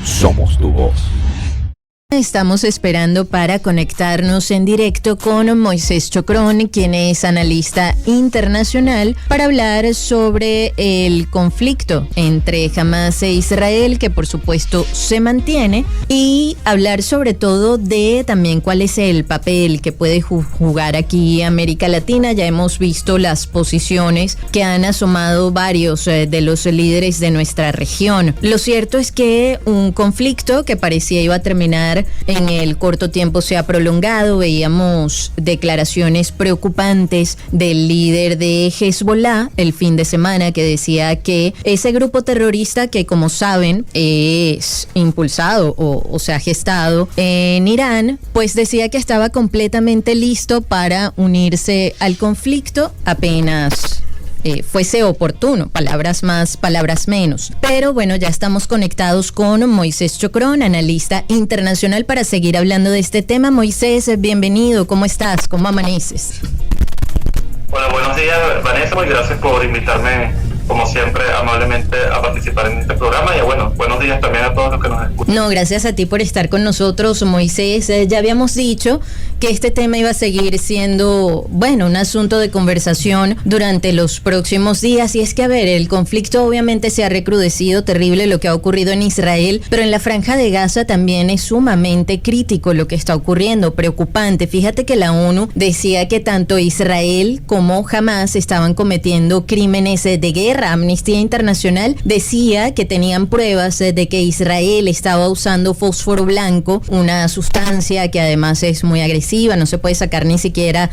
somos tu voz. Estamos esperando para conectarnos en directo con Moisés Chocrón, quien es analista internacional, para hablar sobre el conflicto entre Hamas e Israel, que por supuesto se mantiene, y hablar sobre todo de también cuál es el papel que puede jugar aquí América Latina. Ya hemos visto las posiciones que han asomado varios de los líderes de nuestra región. Lo cierto es que un conflicto que parecía iba a terminar en el corto tiempo se ha prolongado. Veíamos declaraciones preocupantes del líder de Hezbollah el fin de semana, que decía que ese grupo terrorista, que como saben es impulsado o se ha gestado en Irán, pues decía que estaba completamente listo para unirse al conflicto apenas fuese oportuno, palabras más, palabras menos. Pero bueno, ya estamos conectados con Moisés Chocrón, analista internacional, para seguir hablando de este tema. Moisés, bienvenido, ¿cómo estás? ¿Cómo amaneces? Bueno, buenos días, Vanessa, y gracias por invitarme, como siempre, amablemente a participar en este programa. Y bueno, buenos días también a todos los que nos escuchan. No, gracias a ti por estar con nosotros, Moisés. Ya habíamos dicho que este tema iba a seguir siendo, bueno, un asunto de conversación durante los próximos días. Y es que, a ver, el conflicto obviamente se ha recrudecido, terrible lo que ha ocurrido en Israel, pero en la Franja de Gaza también es sumamente crítico lo que está ocurriendo, preocupante. Fíjate que la ONU decía que tanto Israel como Hamas estaban cometiendo crímenes de guerra. Amnistía Internacional decía que tenían pruebas de que Israel estaba usando fósforo blanco, una sustancia que además es muy agresiva, no se puede sacar ni siquiera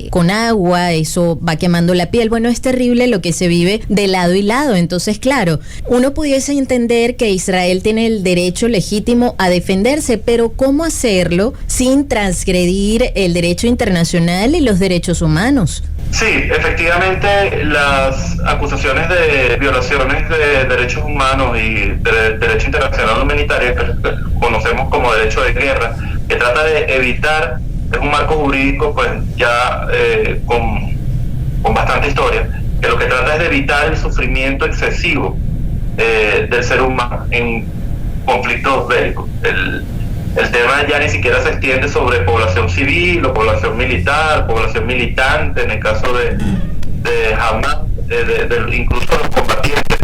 con agua, eso va quemando la piel. Bueno, es terrible lo que se vive de lado y lado. Entonces, claro, uno pudiese entender que Israel tiene el derecho legítimo a defenderse, pero ¿cómo hacerlo sin transgredir el derecho internacional y los derechos humanos? Sí, efectivamente, las acusaciones de violaciones de derechos humanos y de derecho internacional humanitario, que conocemos como derecho de guerra, que trata de evitar, es un marco jurídico pues ya con bastante historia, que lo que trata es de evitar el sufrimiento excesivo del ser humano en conflictos bélicos. El tema ya ni siquiera se extiende sobre población civil o población militar, población militante, en el caso de Hamas, incluso los combatientes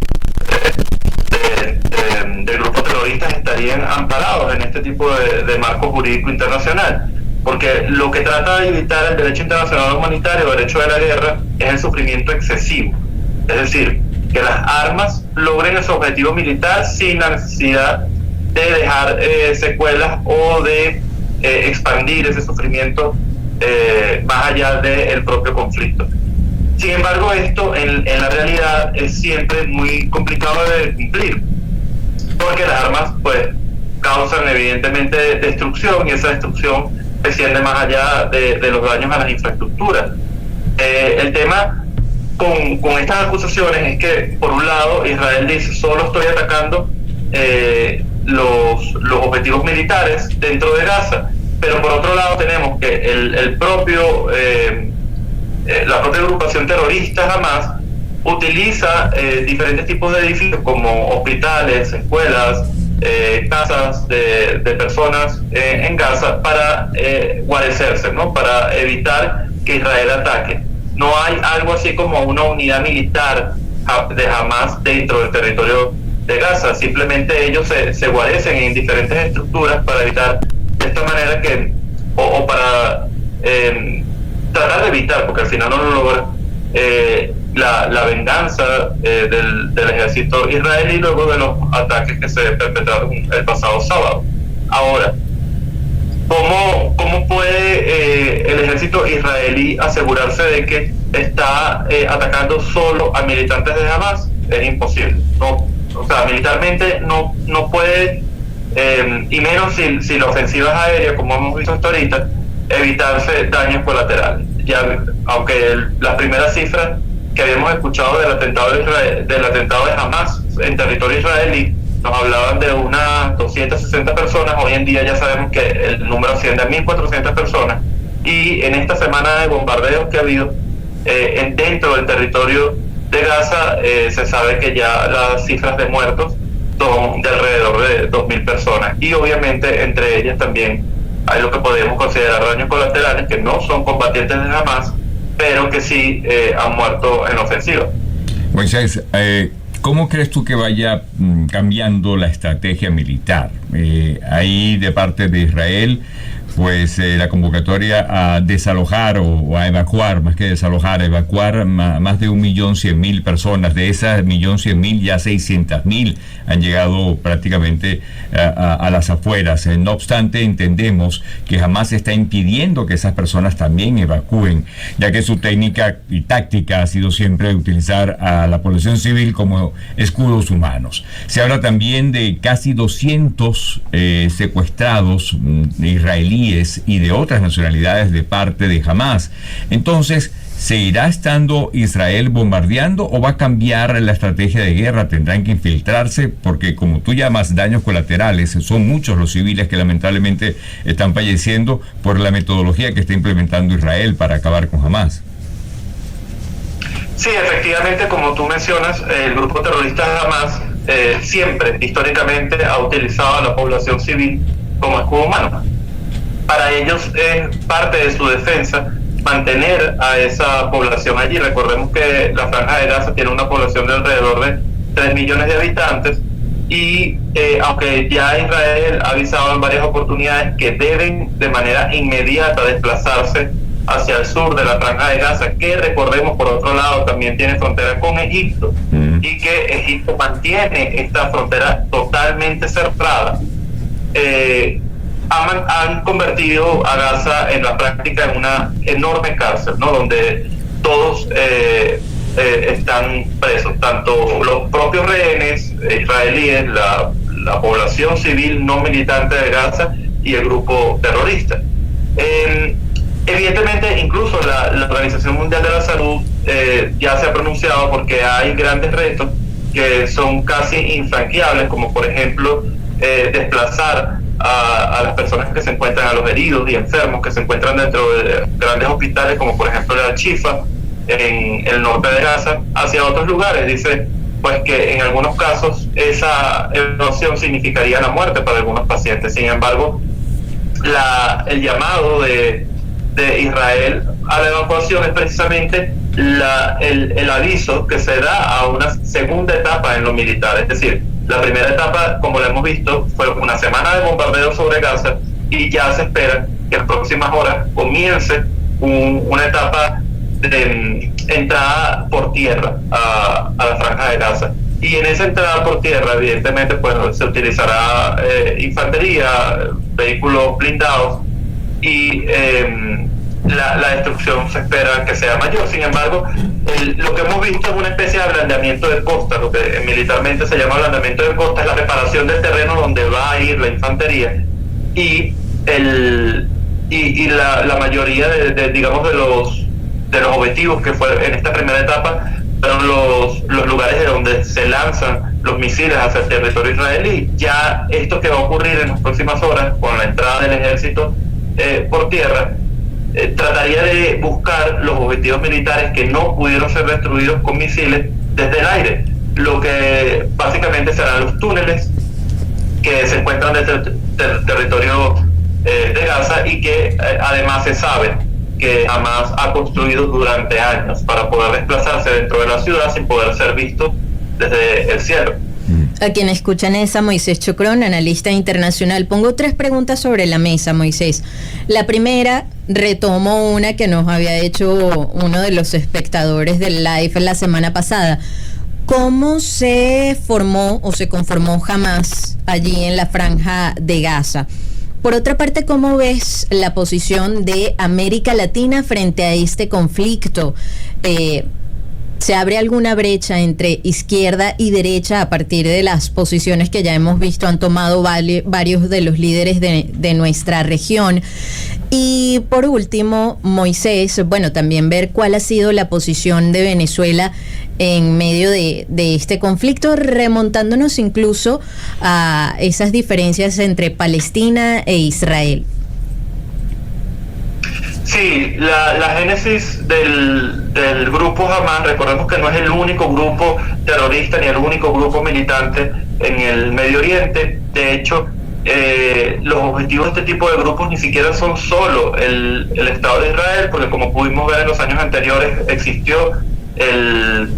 del grupo terrorista estarían amparados en este tipo de marco jurídico internacional, porque lo que trata de evitar el derecho internacional humanitario, el derecho de la guerra, es el sufrimiento excesivo, es decir, que las armas logren su objetivo militar sin la necesidad de dejar secuelas o de expandir ese sufrimiento más allá del propio conflicto. Sin embargo, esto en la realidad es siempre muy complicado de cumplir, porque las armas pues causan evidentemente destrucción, y esa destrucción se extiende más allá de los daños a las infraestructuras. El tema con estas acusaciones es que, por un lado, Israel dice: solo estoy atacando los objetivos militares dentro de Gaza, pero por otro lado tenemos que la propia agrupación terrorista Hamas utiliza diferentes tipos de edificios como hospitales, escuelas, casas de personas en Gaza para guarecerse, ¿no? Para evitar que Israel ataque. No hay algo así como una unidad militar de Hamas dentro del territorio de Gaza, simplemente ellos se guarecen en diferentes estructuras para evitar de esta manera que, o para tratar de evitar, porque al final no lo logra, la venganza del ejército israelí luego de los ataques que se perpetraron el pasado sábado. Ahora, ¿cómo puede el ejército israelí asegurarse de que está atacando solo a militantes de Hamas? Es imposible. No, o sea, militarmente no puede, y menos si la ofensiva es aérea, como hemos visto hasta ahorita, evitarse daños colaterales. Ya, aunque las primeras cifras que habíamos escuchado del atentado de Hamas en territorio israelí nos hablaban de unas 260 personas, hoy en día ya sabemos que el número asciende a 1.400 personas, y en esta semana de bombardeos que ha habido dentro del territorio de Gaza, se sabe que ya las cifras de muertos son de alrededor de 2.000 personas. Y obviamente entre ellas también hay lo que podemos considerar daños colaterales, que no son combatientes de Hamas, pero que sí han muerto en la ofensiva. Moisés, ¿cómo crees tú que vaya cambiando la estrategia militar? Ahí de parte de Israel, pues la convocatoria a desalojar o a evacuar, más que desalojar, evacuar más de 1.100.000 personas. De esas 1.100.000, ya 600.000 han llegado prácticamente a las afueras. No obstante, entendemos que Hamas está impidiendo que esas personas también evacúen, ya que su técnica y táctica ha sido siempre utilizar a la población civil como escudos humanos. Se habla también de casi 200 secuestrados israelíes y de otras nacionalidades de parte de Hamas. Entonces, ¿seguirá estando Israel bombardeando o va a cambiar la estrategia de guerra? ¿Tendrán que infiltrarse? Porque como tú llamas daños colaterales, son muchos los civiles que lamentablemente están falleciendo por la metodología que está implementando Israel para acabar con Hamas. Sí, efectivamente, como tú mencionas, el grupo terrorista Hamas siempre, históricamente, ha utilizado a la población civil como escudo humano. Para ellos es parte de su defensa mantener a esa población allí. Recordemos que la Franja de Gaza tiene una población de alrededor de 3 millones de habitantes y aunque ya Israel ha avisado en varias oportunidades que deben de manera inmediata desplazarse hacia el sur de la Franja de Gaza, que recordemos por otro lado también tiene frontera con Egipto, y que Egipto mantiene esta frontera totalmente cerrada, han convertido a Gaza en la práctica en una enorme cárcel, ¿no? Donde todos están presos, tanto los propios rehenes israelíes, la población civil no militante de Gaza y el grupo terrorista. Evidentemente, incluso la Organización Mundial de la Salud ya se ha pronunciado porque hay grandes retos que son casi infranqueables, como por ejemplo desplazar a las personas que se encuentran, a los heridos y enfermos que se encuentran dentro de grandes hospitales, como por ejemplo la Chifa en el norte de Gaza, hacia otros lugares. Dice pues que en algunos casos esa evacuación significaría la muerte para algunos pacientes. Sin embargo, el llamado de Israel a la evacuación es precisamente el aviso que se da a una segunda etapa en lo militar. Es decir, la primera etapa, como lo hemos visto, fue una semana de bombardeo sobre Gaza y ya se espera que en próximas horas comience una etapa de entrada por tierra a la Franja de Gaza. Y en esa entrada por tierra, evidentemente, pues se utilizará infantería, vehículos blindados y la destrucción se espera que sea mayor. Sin embargo, lo que hemos visto es una especie de ablandamiento de costa. Lo que militarmente se llama ablandamiento de costa es la reparación del terreno donde va a ir la infantería y la mayoría digamos de los objetivos que fue en esta primera etapa fueron los lugares de donde se lanzan los misiles hacia el territorio israelí. Ya esto que va a ocurrir en las próximas horas con la entrada del ejército por tierra trataría de buscar los objetivos militares que no pudieron ser destruidos con misiles desde el aire, lo que básicamente serán los túneles que se encuentran desde el territorio de Gaza y que además se sabe que Hamas ha construido durante años para poder desplazarse dentro de la ciudad sin poder ser visto desde el cielo. A quien escuchan es a Moisés Chocrón, analista internacional. Pongo 3 preguntas sobre la mesa, Moisés. La primera, retomo una que nos había hecho uno de los espectadores del live la semana pasada. ¿Cómo se formó o se conformó Hamas allí en la Franja de Gaza? Por otra parte, ¿cómo ves la posición de América Latina frente a este conflicto? ¿Se abre alguna brecha entre izquierda y derecha a partir de las posiciones que ya hemos visto han tomado varios de los líderes de nuestra región? Y por último, Moisés, bueno, también ver cuál ha sido la posición de Venezuela en medio de este conflicto, remontándonos incluso a esas diferencias entre Palestina e Israel. Sí, la génesis del grupo Hamas, recordemos que no es el único grupo terrorista ni el único grupo militante en el Medio Oriente. De hecho, los objetivos de este tipo de grupos ni siquiera son solo el Estado de Israel, porque como pudimos ver en los años anteriores existió el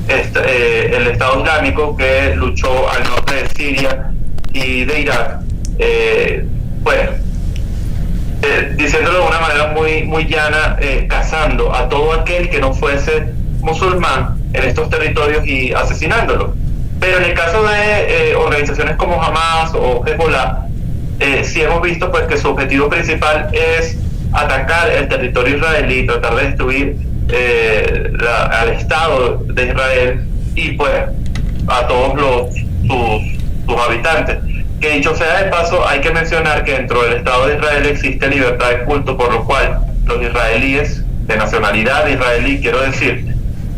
Estado Islámico, que luchó al norte de Siria y de Irak. Diciéndolo de una manera muy llana, cazando a todo aquel que no fuese musulmán en estos territorios y asesinándolo. Pero en el caso de organizaciones como Hamas o Hezbollah, sí hemos visto pues que su objetivo principal es atacar el territorio israelí, tratar de destruir al Estado de Israel y pues a todos sus habitantes. Que dicho sea de paso, hay que mencionar que dentro del Estado de Israel existe libertad de culto, por lo cual los israelíes de nacionalidad israelí, quiero decir,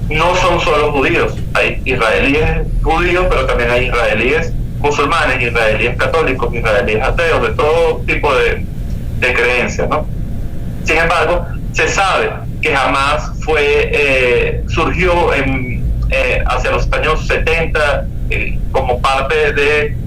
no son solo judíos. Hay israelíes judíos, pero también hay israelíes musulmanes, israelíes católicos, israelíes ateos, de todo tipo de creencias, ¿no? Sin embargo, se sabe que Hamas surgió hacia los años 70 como parte de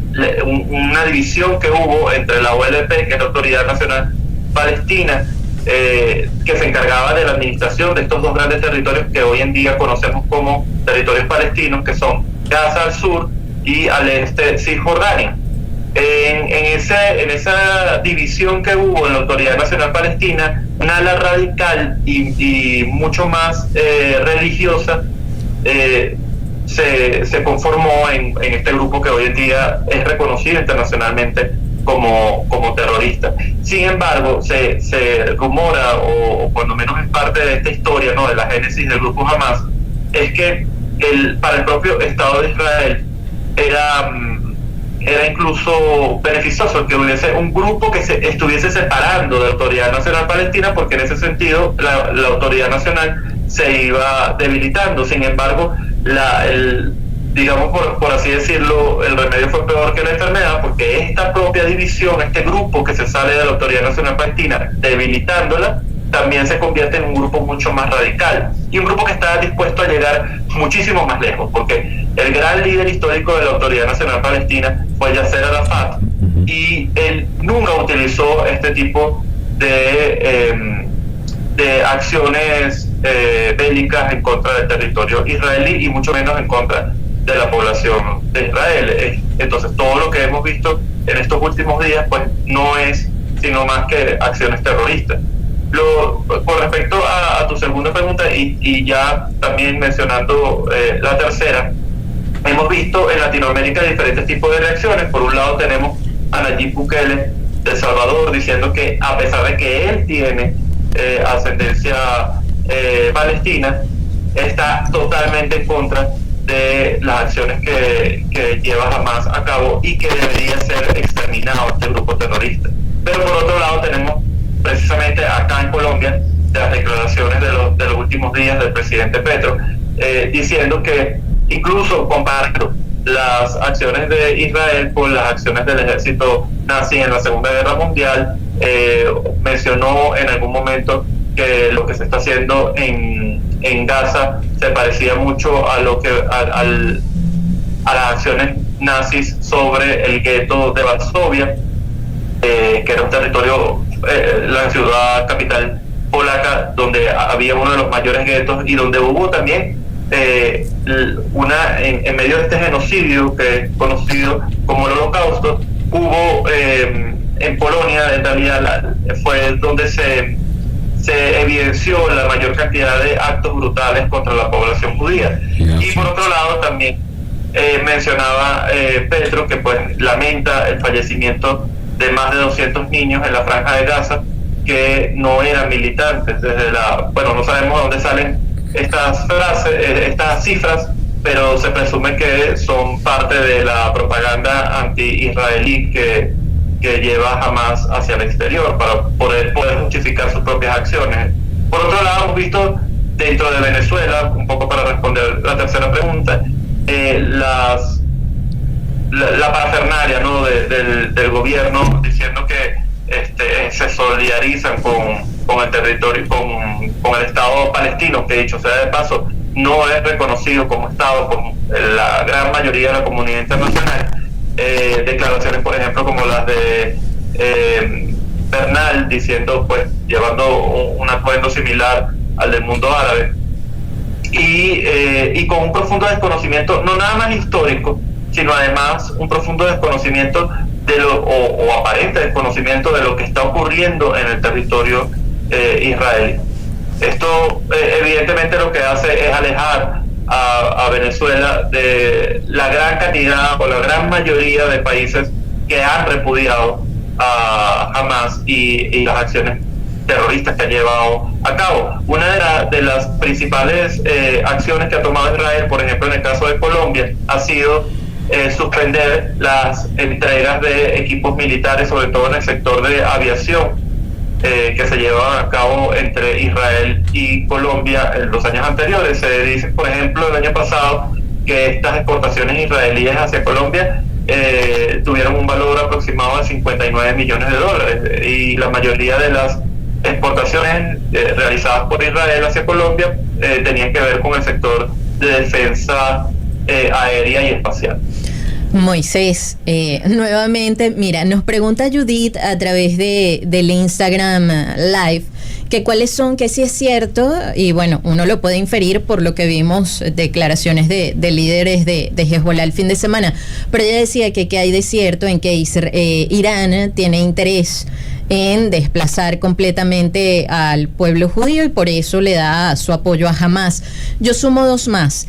una división que hubo entre la OLP, que es la Autoridad Nacional Palestina, que se encargaba de la administración de estos dos grandes territorios que hoy en día conocemos como territorios palestinos, que son Gaza al sur y al este Cisjordania. En esa división que hubo en la Autoridad Nacional Palestina, una ala radical y mucho más religiosa se conformó en este grupo que hoy en día es reconocido internacionalmente como terrorista. Sin embargo, se rumora, o cuando menos es parte de esta historia, ¿no?, de la génesis del grupo Hamas, es que para el propio Estado de Israel era incluso beneficioso que hubiese un grupo que se estuviese separando de la Autoridad Nacional Palestina, porque en ese sentido la Autoridad Nacional se iba debilitando. Sin embargo, digamos, por así decirlo, el remedio fue peor que la enfermedad, porque esta propia división, este grupo que se sale de la Autoridad Nacional Palestina, debilitándola, también se convierte en un grupo mucho más radical, y un grupo que está dispuesto a llegar muchísimo más lejos, porque el gran líder histórico de la Autoridad Nacional Palestina fue Yasser Arafat, y él nunca utilizó este tipo de acciones bélicas en contra del territorio israelí, y mucho menos en contra de la población de Israel. Entonces todo lo que hemos visto en estos últimos días pues no es sino más que acciones terroristas. Con respecto a tu segunda pregunta y ya también mencionando la tercera, hemos visto en Latinoamérica diferentes tipos de reacciones. Por un lado tenemos a Nayib Bukele de El Salvador diciendo que a pesar de que él tiene ascendencia palestina, está totalmente en contra de las acciones que lleva Hamas a cabo y que debería ser exterminado este grupo terrorista. Pero por otro lado tenemos precisamente acá en Colombia las declaraciones de los últimos días del presidente Petro, diciendo que incluso comparando las acciones de Israel con las acciones del ejército nazi en la Segunda Guerra Mundial, mencionó en algún momento que lo que se está haciendo en Gaza se parecía mucho a las acciones nazis sobre el gueto de Varsovia, que era un territorio, la ciudad capital polaca, donde había uno de los mayores guetos y donde hubo también en medio de este genocidio que es conocido como el Holocausto, hubo en Polonia, en realidad fue donde se evidenció la mayor cantidad de actos brutales contra la población judía. Y por otro lado también mencionaba Petro que pues lamenta el fallecimiento de más de 200 niños en la franja de Gaza que no eran militantes. No sabemos de dónde salen estas cifras, pero se presume que son parte de la propaganda anti-israelí que lleva Hamas hacia el exterior para poder justificar sus propias acciones. Por otro lado, hemos visto dentro de Venezuela, un poco para responder la tercera pregunta, la parafernalia, ¿no?, del gobierno diciendo que se solidarizan con el territorio, con el Estado palestino, que dicho sea de paso, no es reconocido como Estado por la gran mayoría de la comunidad internacional. Declaraciones, por ejemplo, como las de Bernal, diciendo, pues, llevando un atuendo similar al del mundo árabe, y con un profundo desconocimiento, no nada más histórico, sino además un profundo desconocimiento o aparente desconocimiento de lo que está ocurriendo en el territorio israelí. Esto evidentemente lo que hace es alejar a Venezuela de la gran cantidad o la gran mayoría de países que han repudiado a Hamas y las acciones terroristas que ha llevado a cabo. Una de las principales acciones que ha tomado Israel, por ejemplo en el caso de Colombia, ha sido suspender las entregas de equipos militares, sobre todo en el sector de aviación, que se llevaban a cabo entre Israel y Colombia en los años anteriores. Se dice, por ejemplo, el año pasado, que estas exportaciones israelíes hacia Colombia tuvieron un valor aproximado de $59 millones, y la mayoría de las exportaciones realizadas por Israel hacia Colombia tenían que ver con el sector de defensa aérea y espacial. Moisés, nuevamente, mira, nos pregunta Judith a través del Instagram Live que cuáles son, que si es cierto, y bueno, uno lo puede inferir por lo que vimos, declaraciones de líderes de Hezbollah el fin de semana, pero ella decía que hay de cierto en que Irán tiene interés en desplazar completamente al pueblo judío y por eso le da su apoyo a Hamas. Yo sumo dos más.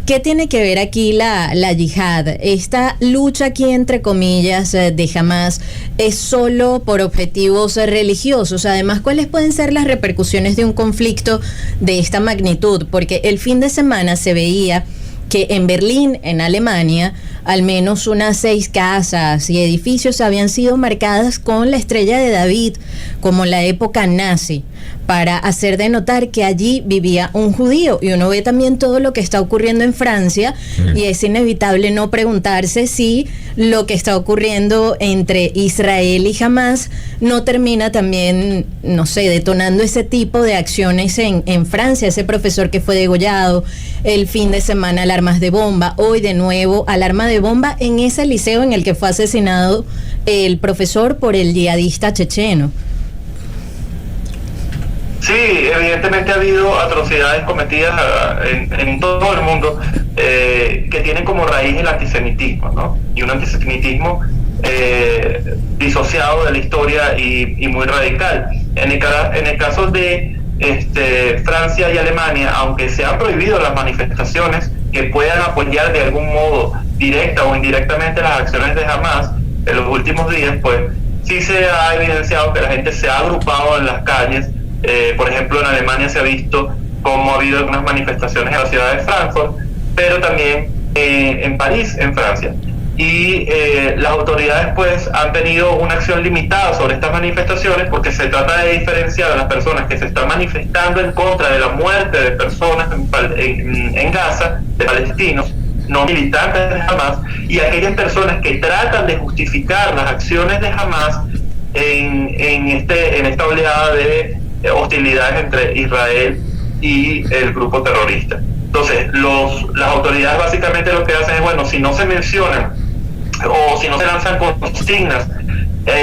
¿Qué tiene que ver aquí la yihad? Esta lucha aquí, entre comillas, de Hamas, ¿es solo por objetivos religiosos? Además, ¿cuáles pueden ser las repercusiones de un conflicto de esta magnitud? Porque el fin de semana se veía que en Berlín, en Alemania, al menos unas 6 casas y edificios habían sido marcadas con la estrella de David, como la época nazi, para hacer de notar que allí vivía un judío. Y uno ve también todo lo que está ocurriendo en Francia, y es inevitable no preguntarse si lo que está ocurriendo entre Israel y Hamas no termina también, no sé, detonando ese tipo de acciones en Francia. Ese profesor que fue degollado, el fin de semana alarmas de bomba, hoy de nuevo alarma de bomba en ese liceo en el que fue asesinado el profesor por el yihadista checheno. Sí, evidentemente ha habido atrocidades cometidas en todo el mundo que tienen como raíz el antisemitismo, ¿no? Y un antisemitismo disociado de la historia y muy radical. En el caso de Francia y Alemania, aunque se han prohibido las manifestaciones que puedan apoyar de algún modo directa o indirectamente las acciones de Hamas en los últimos días, pues sí se ha evidenciado que la gente se ha agrupado en las calles. Por ejemplo, en Alemania se ha visto cómo ha habido algunas manifestaciones en la ciudad de Frankfurt, pero también en París, en Francia. Y las autoridades pues han tenido una acción limitada sobre estas manifestaciones, porque se trata de diferenciar a las personas que se están manifestando en contra de la muerte de personas en Gaza, de palestinos, no militantes de Hamas, y aquellas personas que tratan de justificar las acciones de Hamas en esta oleada de hostilidades entre Israel y el grupo terrorista. Entonces, las autoridades básicamente lo que hacen es, bueno, si no se mencionan o si no se lanzan consignas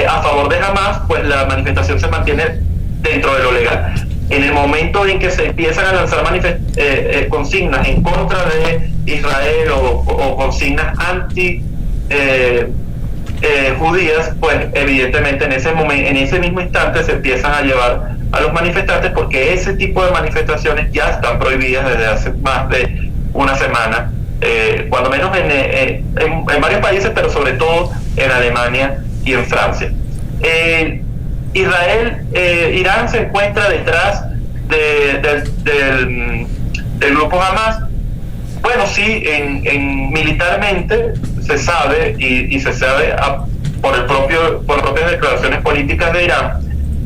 a favor de Hamas, pues la manifestación se mantiene dentro de lo legal. En el momento en que se empiezan a lanzar consignas en contra de Israel o consignas anti judías, pues evidentemente en ese mismo instante se empiezan a llevar a los manifestantes, porque ese tipo de manifestaciones ya están prohibidas desde hace más de una semana, cuando menos en varios países, pero sobre todo en Alemania y en Francia. Irán se encuentra detrás del grupo Hamas. Bueno, sí, militarmente se sabe, y se sabe por propias declaraciones políticas de Irán.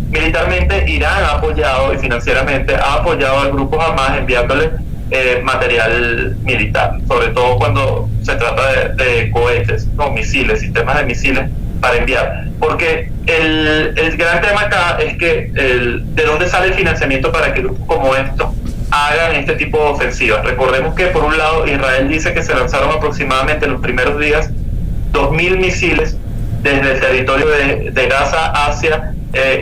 Militarmente, Irán ha apoyado y financieramente ha apoyado al grupo Hamas enviándole material militar, sobre todo cuando se trata de cohetes, no misiles, sistemas de misiles para enviar. Porque el gran tema acá es que de dónde sale el financiamiento para que grupos como estos hagan este tipo de ofensivas. Recordemos que por un lado Israel dice que se lanzaron aproximadamente en los primeros días 2.000 misiles desde el territorio de Gaza hacia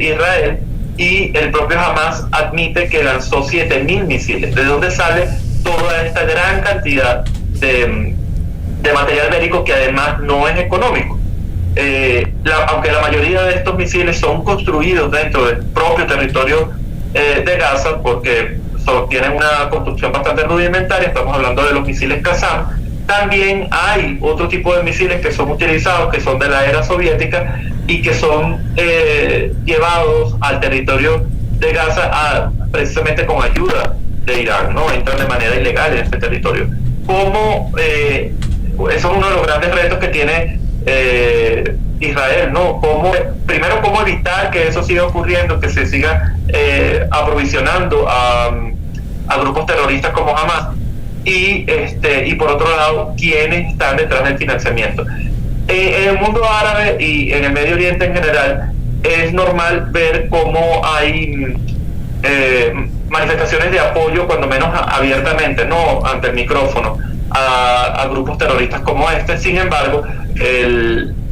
Israel, y el propio Hamas admite que lanzó 7.000 misiles. ¿De dónde sale toda esta gran cantidad de material bélico que además no es económico? Aunque la mayoría de estos misiles son construidos dentro del propio territorio de Gaza, porque tienen una construcción bastante rudimentaria, estamos hablando de los misiles Qassam. También hay otro tipo de misiles que son utilizados, que son de la era soviética y que son llevados al territorio de Gaza precisamente con ayuda de Irán, ¿no? Entran de manera ilegal en este territorio. Eso es uno de los grandes retos que tiene Israel, ¿no? Primero, cómo evitar que eso siga ocurriendo, que se siga aprovisionando a grupos terroristas como Hamas, y por otro lado, quiénes están detrás del financiamiento. En el mundo árabe y en el Medio Oriente en general, es normal ver cómo hay manifestaciones de apoyo, cuando menos abiertamente, no ante el micrófono, a grupos terroristas como este. Sin embargo,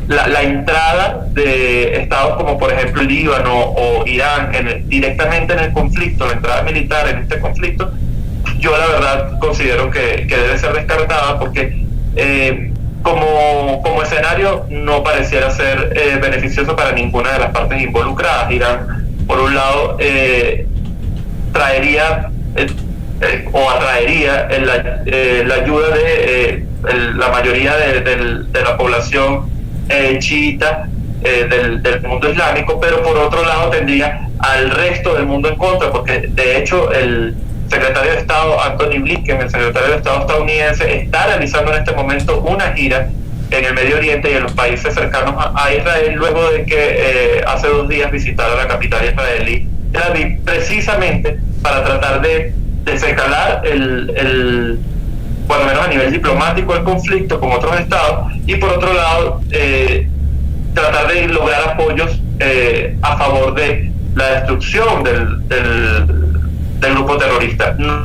la entrada de estados como por ejemplo Líbano o Irán directamente en el conflicto, la entrada militar en este conflicto, yo la verdad considero que debe ser descartada, porque como escenario no pareciera ser beneficioso para ninguna de las partes involucradas. Irán, por un lado, traería o atraería la ayuda de la mayoría de la población chiita del mundo islámico, pero por otro lado tendría al resto del mundo en contra, porque de hecho el secretario de Estado Anthony Blinken, el secretario de Estado estadounidense, está realizando en este momento una gira en el Medio Oriente y en los países cercanos a Israel, luego de que hace 2 días visitara la capital israelí, Tel Aviv, precisamente para tratar de desencalar cuando menos a nivel diplomático, el conflicto con otros estados, y por otro lado tratar de lograr apoyos a favor de la destrucción del grupo terrorista. No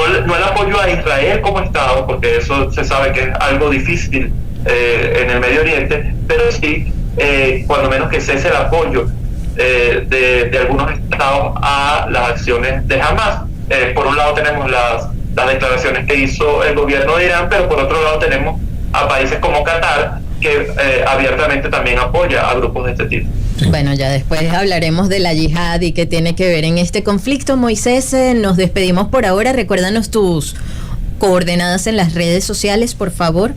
el apoyo a Israel como Estado, porque eso se sabe que es algo difícil en el Medio Oriente, pero sí cuando menos que cese el apoyo de algunos estados a las acciones de Hamas. Por un lado tenemos las declaraciones que hizo el gobierno de Irán, pero por otro lado tenemos a países como Qatar, que abiertamente también apoya a grupos de este tipo. Sí. Bueno, ya después hablaremos de la yihad y qué tiene que ver en este conflicto. Moisés, nos despedimos por ahora. Recuérdanos tus coordenadas en las redes sociales, por favor.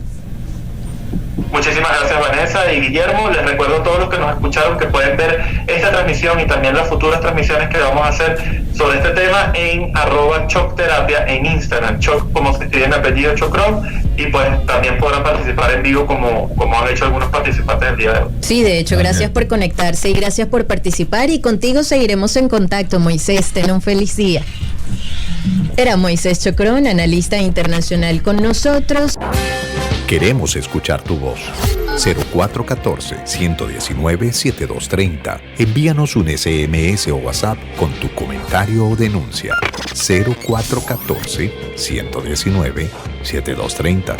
Muchísimas gracias, Vanessa y Guillermo. Les recuerdo a todos los que nos escucharon que pueden ver esta transmisión y también las futuras transmisiones que vamos a hacer sobre este tema en @chocterapia en Instagram. Choc, como se escribe mi apellido, Chocron, y pues también podrán participar en vivo como han hecho algunos participantes el día de hoy. Sí, de hecho, gracias por conectarse y gracias por participar, y contigo seguiremos en contacto, Moisés. Ten un feliz día. Era Moisés Chocron, analista internacional, con nosotros. Queremos escuchar tu voz. 0414-119-7230. Envíanos un SMS o WhatsApp con tu comentario o denuncia. 0414-119-7230.